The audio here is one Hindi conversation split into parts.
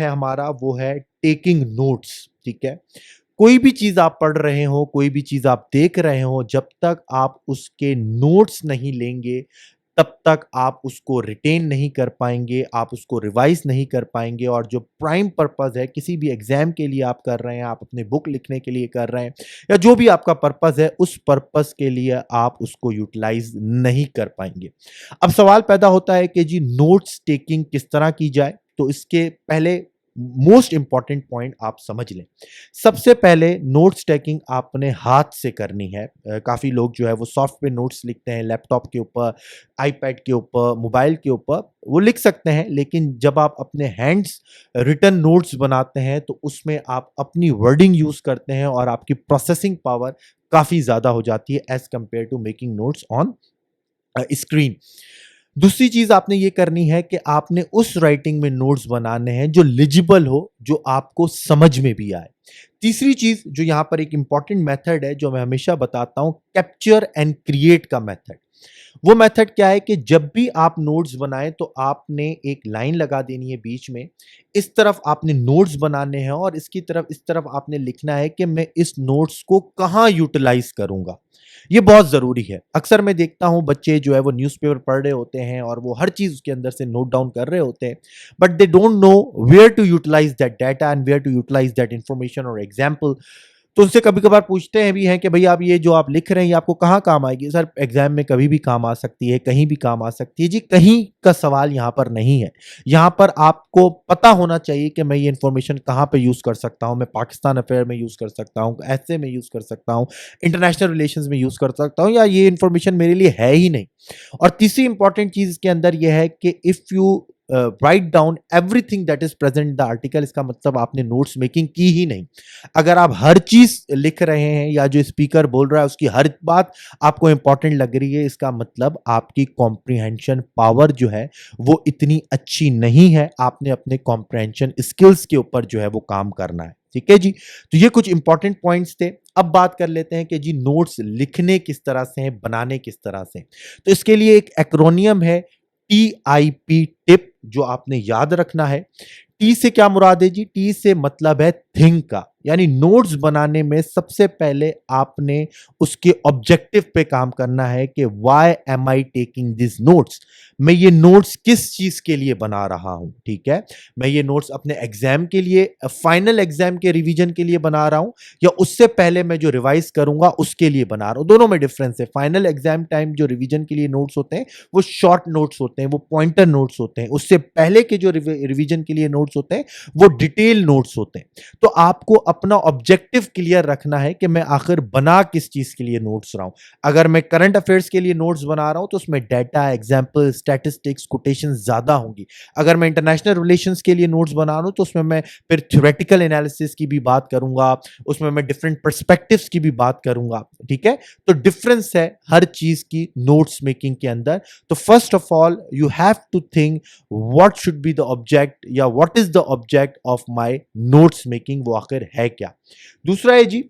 है हमारा वो है टेकिंग नोट्स। ठीक है, कोई भी चीज आप पढ़ रहे हो, कोई भी चीज आप देख रहे हो, जब तक आप उसके नोट्स नहीं लेंगे तब तक आप उसको रिटेन नहीं कर पाएंगे, आप उसको रिवाइज नहीं कर पाएंगे। और जो प्राइम पर्पस है किसी भी एग्जाम के लिए आप कर रहे हैं, आप अपने बुक लिखने के लिए कर रहे हैं, या जो भी आपका पर्पस है, उस पर्पस के लिए आप उसको यूटिलाइज नहीं कर पाएंगे। अब सवाल पैदा होता है कि जी नोट्स टेकिंग किस तरह की जाए। तो इसके पहले मोस्ट इंपॉर्टेंट पॉइंट आप समझ लें। सबसे पहले नोट्स टेकिंग आपने हाथ से करनी है। काफी लोग जो है वो सॉफ्ट पे नोट्स लिखते हैं, लैपटॉप के ऊपर, आईपैड के ऊपर, मोबाइल के ऊपर, वो लिख सकते हैं। लेकिन जब आप अपने हैंड्स रिटन नोट्स बनाते हैं तो उसमें आप अपनी वर्डिंग यूज करते हैं और आपकी प्रोसेसिंग पावर काफी ज्यादा हो जाती है as compare to making notes on screen. दूसरी चीज आपने ये करनी है कि आपने उस राइटिंग में नोट्स बनाने हैं जो लिजिबल हो, जो आपको समझ में भी आए। तीसरी चीज जो यहां पर एक इंपॉर्टेंट मेथड है, जो मैं हमेशा बताता हूं, कैप्चर एंड क्रिएट का मेथड। वो मेथड क्या है कि जब भी आप नोट्स बनाएं तो आपने एक लाइन लगा देनी है बीच में, इस तरफ आपने नोट्स बनाने हैं और इसकी तरफ, इस तरफ आपने लिखना है कि मैं इस नोट्स को कहां यूटिलाइज करूंगा। ये बहुत जरूरी है। अक्सर मैं देखता हूं बच्चे जो है वो न्यूज़पेपर पढ़ रहे होते हैं और वो हर चीज उसके अंदर से नोट डाउन कर रहे होते हैं, but they don't know where to utilize that data and where to utilize that information और एग्जाम्पल। तो उनसे कभी कभार पूछते हैं भी हैं कि भाई आप ये जो आप लिख रहे हैं ये आपको कहाँ काम आएगी। सर एग्जाम में कभी भी काम आ सकती है, कहीं भी काम आ सकती है। जी कहीं का सवाल यहाँ पर नहीं है। यहाँ पर आपको पता होना चाहिए कि मैं ये इन्फॉर्मेशन कहाँ पे यूज कर सकता हूँ। मैं पाकिस्तान अफेयर में यूज कर सकता हूँ, ऐसे में यूज कर सकता हूँ, इंटरनेशनल रिलेशंस में यूज कर सकता हूँ, या ये इन्फॉर्मेशन मेरे लिए है ही नहीं। और तीसरी इंपॉर्टेंट चीज इसके अंदर यह है कि if you write down everything that is present the article, इसका मतलब आपने नोट्स मेकिंग की ही नहीं। अगर आप हर चीज लिख रहे हैं या जो स्पीकर बोल रहा है उसकी हर बात आपको इंपॉर्टेंट लग रही है, इसका मतलब आपकी कॉम्प्रिहेंशन पावर जो है वो इतनी अच्छी नहीं है। आपने अपने कॉम्प्रिहेंशन स्किल्स के ऊपर जो है वो काम करना है। ठीक है जी, तो ये कुछ इंपॉर्टेंट पॉइंट्स थे। अब बात कर लेते हैं कि जी नोट्स लिखने किस तरह से हैं, बनाने किस तरह से। तो इसके लिए एक एक्रोनियम है, TIP, टिप, जो आपने याद रखना है। टी से क्या मुराद है जी? टी से मतलब है थिंक का, यानी नोट्स बनाने में सबसे पहले आपने उसके ऑब्जेक्टिव पे काम करना है कि why am I taking this notes. मैं ये नोट्स किस चीज के लिए बना रहा हूं। ठीक है, मैं ये नोट्स अपने एग्जाम के लिए, फाइनल एग्जाम के रिवीजन के लिए बना रहा हूं, या उससे पहले मैं जो रिवाइज करूंगा उसके लिए बना रहा हूं। दोनों में डिफरेंस है। फाइनल एग्जाम टाइम जो रिवीजन के लिए नोट्स होते हैं वो शॉर्ट नोट्स होते हैं, वो पॉइंटर नोट्स होते हैं। उससे पहले के जो रिवीजन के लिए नोट्स होते हैं वो डिटेल नोट्स होते हैं। तो आपको अपना ऑब्जेक्टिव क्लियर रखना है कि मैं आखिर बना किस चीज के लिए नोट्स रहा हूं। अगर मैं करंट अफेयर्स के लिए नोट्स बना रहा हूं तो उसमें डाटा, एग्जांपल, स्टैटिस्टिक्स, कोटेशन ज्यादा होंगी। अगर मैं इंटरनेशनल रिलेशंस के लिए नोट्स बना रहा हूं तो उसमें मैं फिर थ्योरेटिकल एनालिसिस की भी बात करूंगा, उसमें मैं डिफरेंट पर्सपेक्टिव्स की भी बात करूंगा। ठीक है, तो डिफरेंस है हर चीज की नोट्स मेकिंग के अंदर। तो first of all you have to think what should be the object, या what is the object of my notes making, वो आखिर है क्या। दूसरा है जी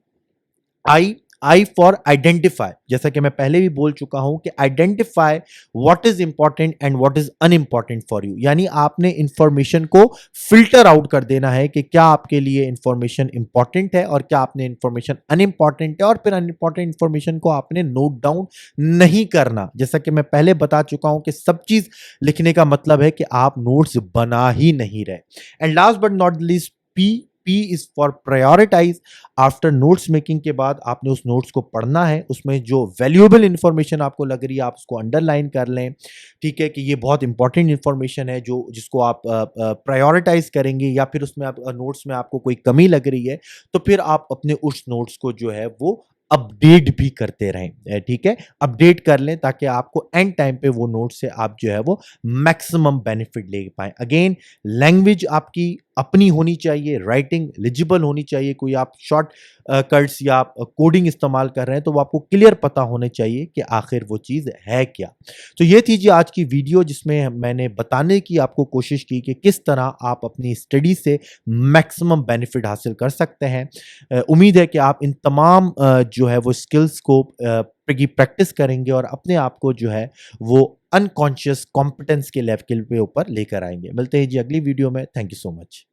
आई फॉर आइडेंटिफाई। जैसा कि मैं पहले भी बोल चुका हूं कि identify what is important and what is unimportant for you, यानी आपने इंफॉर्मेशन को फिल्टर आउट कर देना है कि क्या आपके लिए इंफॉर्मेशन इंपॉर्टेंट है और क्या आपने इंफॉर्मेशन अनइंपॉर्टेंट है, और फिर अनइंपॉर्टेंट इंफॉर्मेशन को आपने नोट डाउन नहीं करना। जैसा कि मैं पहले बता चुका हूं कि सब चीज लिखने का मतलब है कि आप नोट्स बना ही नहीं रहे। And last but not least, P is for prioritize. After notes making के बाद आपने उस नोट्स को पढ़ना है, उसमें जो वैल्यूएबल इंफॉर्मेशन आपको लग रही है आप उसको अंडरलाइन कर लें। ठीक है, कि ये बहुत इंपॉर्टेंट इंफॉर्मेशन है जो जिसको आप प्रायोरिटाइज करेंगे, या फिर उसमें आप नोट्स में आपको कोई कमी लग रही है तो फिर आप अपने उस नोट्स को जो है वो अपडेट भी करते रहें। ठीक है, अपडेट कर लें ताकि आपको एंड टाइम पे वो नोट से आप जो है वो मैक्सिमम बेनिफिट ले पाए। अगेन, लैंग्वेज आपकी अपनी होनी चाहिए, राइटिंग लिजिबल होनी चाहिए। कोई आप शॉर्ट कट्स या आप कोडिंग इस्तेमाल कर रहे हैं तो वो आपको क्लियर पता होने चाहिए कि आखिर वो चीज़ है क्या। तो ये थी जी आज की वीडियो, जिसमें मैंने बताने की आपको कोशिश की कि किस तरह आप अपनी स्टडी से मैक्सिमम बेनिफिट हासिल कर सकते हैं। उम्मीद है कि आप इन तमाम जो है वो स्किल्स को की प्रैक्टिस करेंगे और अपने आप को जो है वो अनकॉन्शियस कॉम्पिटेंस के लेवल पे ऊपर लेकर आएंगे। मिलते हैं जी अगली वीडियो में। Thank you so much.